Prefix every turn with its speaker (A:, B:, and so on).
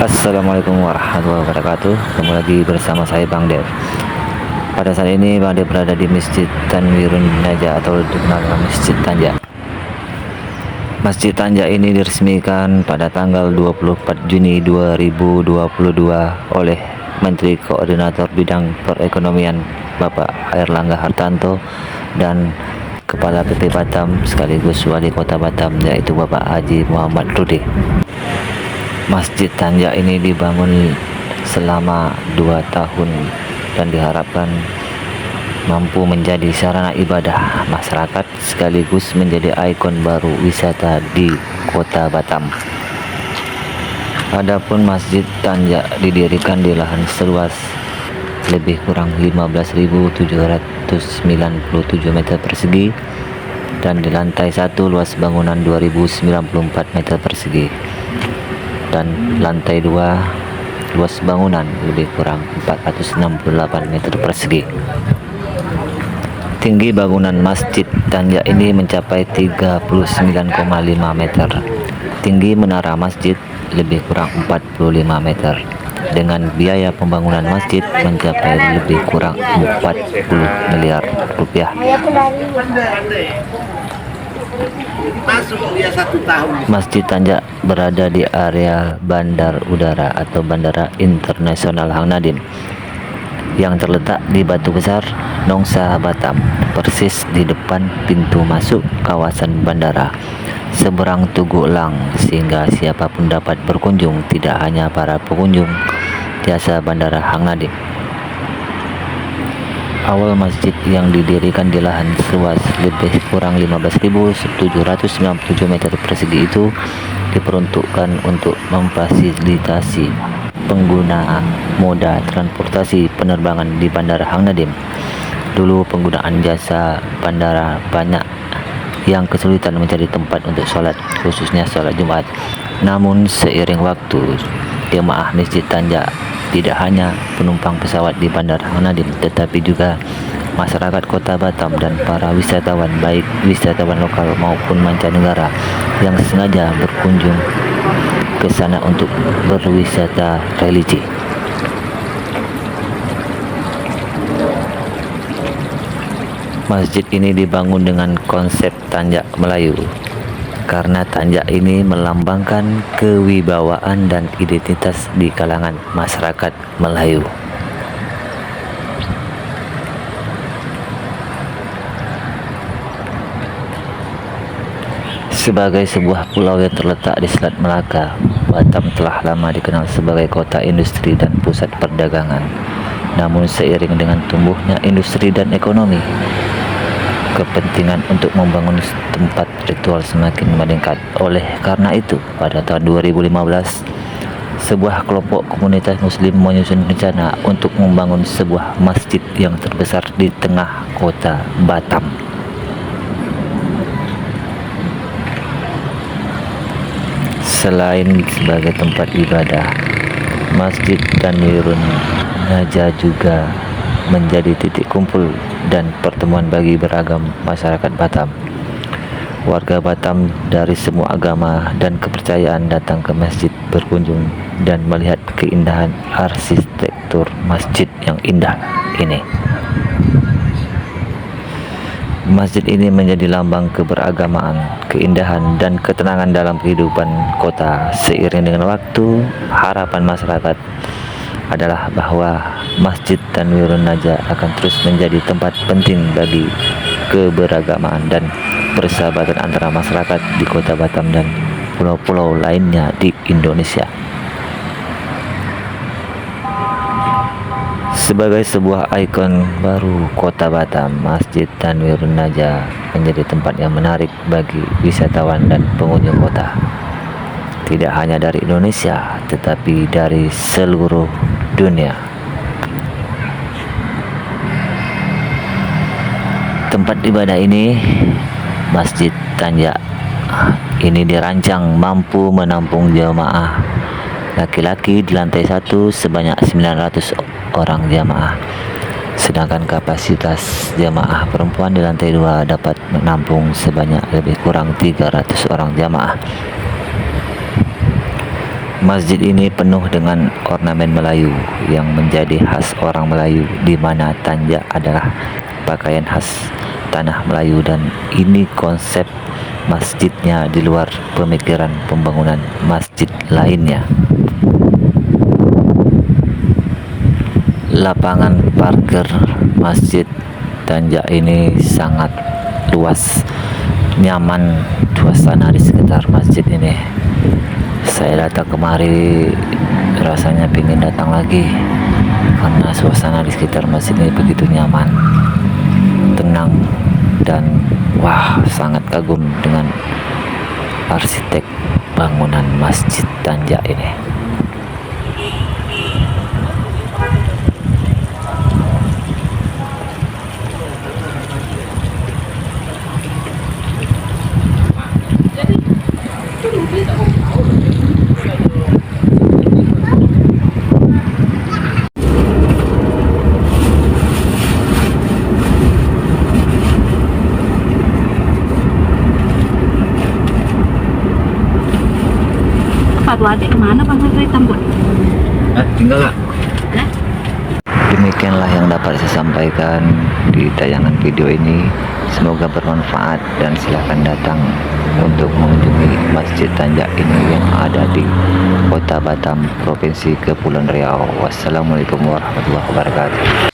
A: Assalamualaikum warahmatullahi wabarakatuh. Ketemu lagi bersama saya Bang Dev. Pada saat ini Bang Dev berada di Masjid Tanwirun Naja atau dikenal dengan Masjid Tanja. Masjid Tanja ini diresmikan pada tanggal 24 Juni 2022 oleh Menteri Koordinator Bidang Perekonomian Bapak Airlangga Hartarto dan Kepala PP Batam sekaligus Wali Kota Batam yaitu Bapak Haji Muhammad Rudi. Masjid Tanja ini dibangun selama 2 tahun dan diharapkan mampu menjadi sarana ibadah masyarakat sekaligus menjadi ikon baru wisata di Kota Batam. Adapun Masjid Tanja didirikan di lahan seluas lebih kurang 15.797 meter persegi dan di lantai 1 luas bangunan 2.094 meter persegi. Dan lantai 2 luas bangunan lebih kurang 468 meter persegi. Tinggi bangunan Masjid Tanja ini mencapai 39,5 meter. Tinggi menara masjid lebih kurang 45 meter. Dengan biaya pembangunan masjid mencapai lebih kurang 40 miliar rupiah. Masjid Tanja berada di area Bandar Udara atau Bandara Internasional Hang Nadiem yang terletak di Batu Besar, Nongsa, Batam, persis di depan pintu masuk kawasan bandara seberang Tugu Elang, sehingga siapapun dapat berkunjung, tidak hanya para pengunjung jasa Bandara Hang Nadiem. Awal masjid yang didirikan di lahan seluas lebih kurang 15.797 meter persegi itu diperuntukkan untuk memfasilitasi pengguna moda transportasi penerbangan di Bandara Hang Nadiem. Dulu penggunaan jasa bandara banyak yang kesulitan mencari tempat untuk sholat, khususnya sholat Jumat. Namun seiring waktu, jemaah Masjid Tanja tidak hanya penumpang pesawat di Bandara Hang Nadiem, tetapi juga masyarakat Kota Batam dan para wisatawan, baik wisatawan lokal maupun mancanegara yang sengaja berkunjung ke sana untuk berwisata religi. Masjid ini dibangun dengan konsep Tanjak Melayu karena Tanjak ini melambangkan kewibawaan dan identitas di kalangan masyarakat Melayu. Sebagai sebuah pulau yang terletak di Selat Melaka, Batam telah lama dikenal sebagai kota industri dan pusat perdagangan. Namun seiring dengan tumbuhnya industri dan ekonomi, kepentingan untuk membangun tempat ritual semakin meningkat. Oleh karena itu, pada tahun 2015, sebuah kelompok komunitas muslim menyusun rencana untuk membangun sebuah masjid yang terbesar di tengah kota Batam. Selain sebagai tempat ibadah, Masjid Tanwirun Naja juga menjadi titik kumpul dan pertemuan bagi beragam masyarakat Batam. Warga Batam dari semua agama dan kepercayaan datang ke masjid berkunjung dan melihat keindahan arsitektur masjid yang indah ini. Masjid ini menjadi lambang keberagamaan, keindahan, dan ketenangan dalam kehidupan kota. Seiring dengan waktu, harapan masyarakat adalah bahwa Masjid Tanwirun Naja akan terus menjadi tempat penting bagi keberagamaan dan persahabatan antara masyarakat di Kota Batam dan pulau-pulau lainnya di Indonesia. Sebagai sebuah ikon baru Kota Batam, Masjid Tanwirun Naja menjadi tempat yang menarik bagi wisatawan dan pengunjung kota. Tidak hanya dari Indonesia, tetapi dari seluruh dunia. Tempat ibadah ini, Masjid Tanja, ini dirancang mampu menampung jamaah laki-laki di lantai 1 sebanyak 900 orang jamaah. Sedangkan kapasitas jamaah perempuan di lantai 2 dapat menampung sebanyak lebih kurang 300 orang jamaah. Masjid ini penuh dengan ornamen Melayu yang menjadi khas orang Melayu, di mana tanja adalah pakaian khas tanah Melayu, dan ini konsep masjidnya di luar pemikiran pembangunan masjid lainnya. Lapangan parkir Masjid Tanja ini sangat luas, nyaman suasana di sekitar masjid ini. Saya datang kemari rasanya ingin datang lagi karena suasana di sekitar masjid ini begitu nyaman, tenang, dan wah, sangat kagum dengan arsitek bangunan Masjid Tanja ini.
B: Pak Adik kemana Bang Henry Tambun?
C: Tinggal nggak?
A: Demikianlah yang dapat saya sampaikan di tayangan video ini. Semoga bermanfaat dan silakan datang untuk mengunjungi Masjid Tanja ini yang ada di Kota Batam, Provinsi Kepulauan Riau. Wassalamualaikum warahmatullahi wabarakatuh.